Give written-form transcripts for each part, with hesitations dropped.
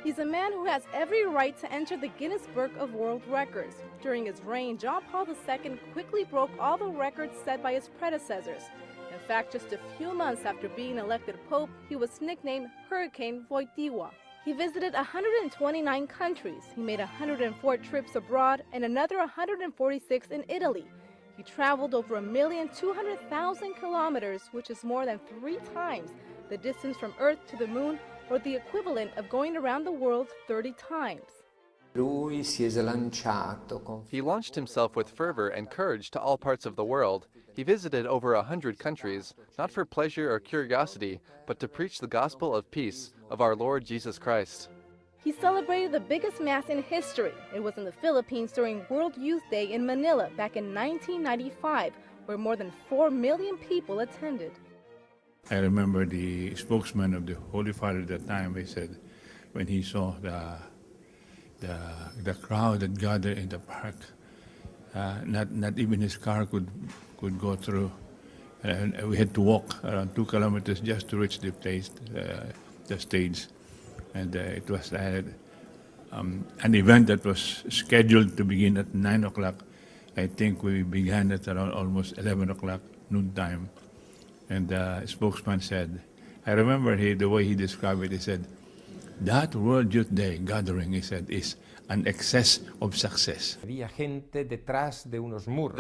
He's a man who has every right to enter the Guinness Book of World Records. During his reign, John Paul II quickly broke all the records set by his predecessors. In fact, just a few months after being elected Pope, he was nicknamed Hurricane Wojtyla. He visited 129 countries. He made 104 trips abroad and another 146 in Italy. He traveled over 1,200,000 kilometers, which is more than 3 times the distance from Earth to the Moon, or the equivalent of going around the world 30 times. He launched himself with fervor and courage to all parts of the world. He visited over 100 countries, not for pleasure or curiosity, but to preach the gospel of peace of our Lord Jesus Christ. He celebrated the biggest mass in history. It was in the Philippines during World Youth Day in Manila back in 1995, where more than 4 million people attended. I remember the spokesman of the Holy Father at that time, he said, when he saw the crowd that gathered in the park, not even his car could go through. And we had to walk around 2 kilometers just to reach the place, the stage. And it was an event that was scheduled to begin at 9 o'clock. I think we began at around almost 11 o'clock, noontime. And the spokesman said, I remember the way he described it, he said, that World Youth Day gathering, he said, is an excess of success. There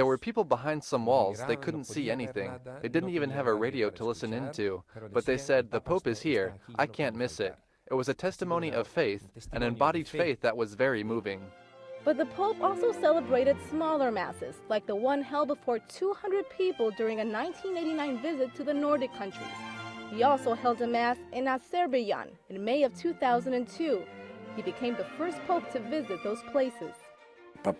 were people behind some walls. They couldn't see anything. They didn't even have a radio to listen into. But they said, the Pope is here. I can't miss it. It was a testimony of faith, an embodied faith that was very moving. But the Pope also celebrated smaller masses, like the one held before 200 people during a 1989 visit to the Nordic countries. He also held a mass in Azerbaijan in May of 2002. He became the first Pope to visit those places. The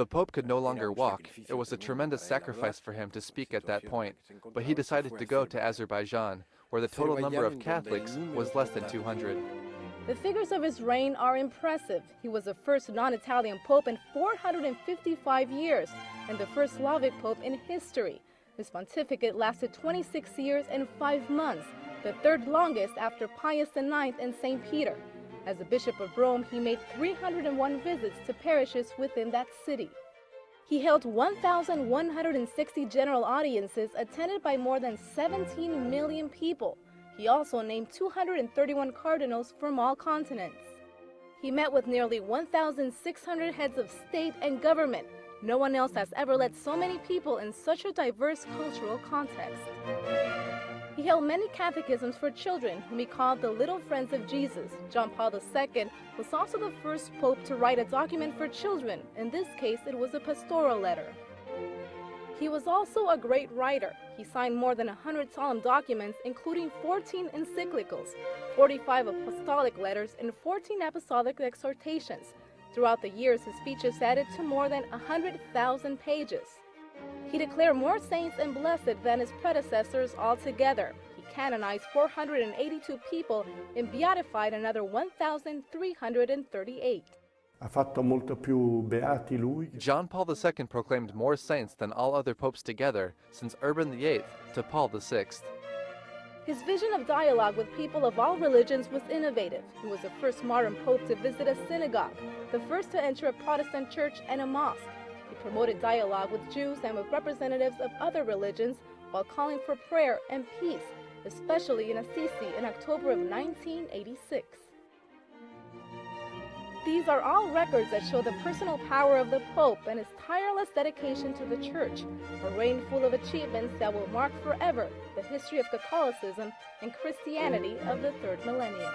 Pope could no longer walk. It was a tremendous sacrifice for him to speak at that point, but he decided to go to Azerbaijan, where the total number of Catholics was less than 200. The figures of his reign are impressive. He was the first non-Italian Pope in 455 years and the first Slavic Pope in history. His pontificate lasted 26 years and 5 months, the third longest after Pius IX and St. Peter. As the Bishop of Rome, he made 301 visits to parishes within that city. He held 1,160 general audiences attended by more than 17 million people. He also named 231 cardinals from all continents. He met with nearly 1,600 heads of state and government. No one else has ever led so many people in such a diverse cultural context. He held many catechisms for children, whom he called the Little Friends of Jesus. John Paul II was also the first pope to write a document for children. In this case, it was a pastoral letter. He was also a great writer. He signed more than 100 solemn documents, including 14 encyclicals, 45 apostolic letters, and 14 apostolic exhortations. Throughout the years, his speeches added to more than 100,000 pages. He declared more saints and blessed than his predecessors altogether. He canonized 482 people and beatified another 1,338. John Paul II proclaimed more saints than all other popes together, since Urban VIII to Paul VI. His vision of dialogue with people of all religions was innovative. He was the first modern pope to visit a synagogue, the first to enter a Protestant church and a mosque. He promoted dialogue with Jews and with representatives of other religions while calling for prayer and peace, especially in Assisi in October of 1986. These are all records that show the personal power of the Pope and his tireless dedication to the Church, a reign full of achievements that will mark forever the history of Catholicism and Christianity of the third millennium.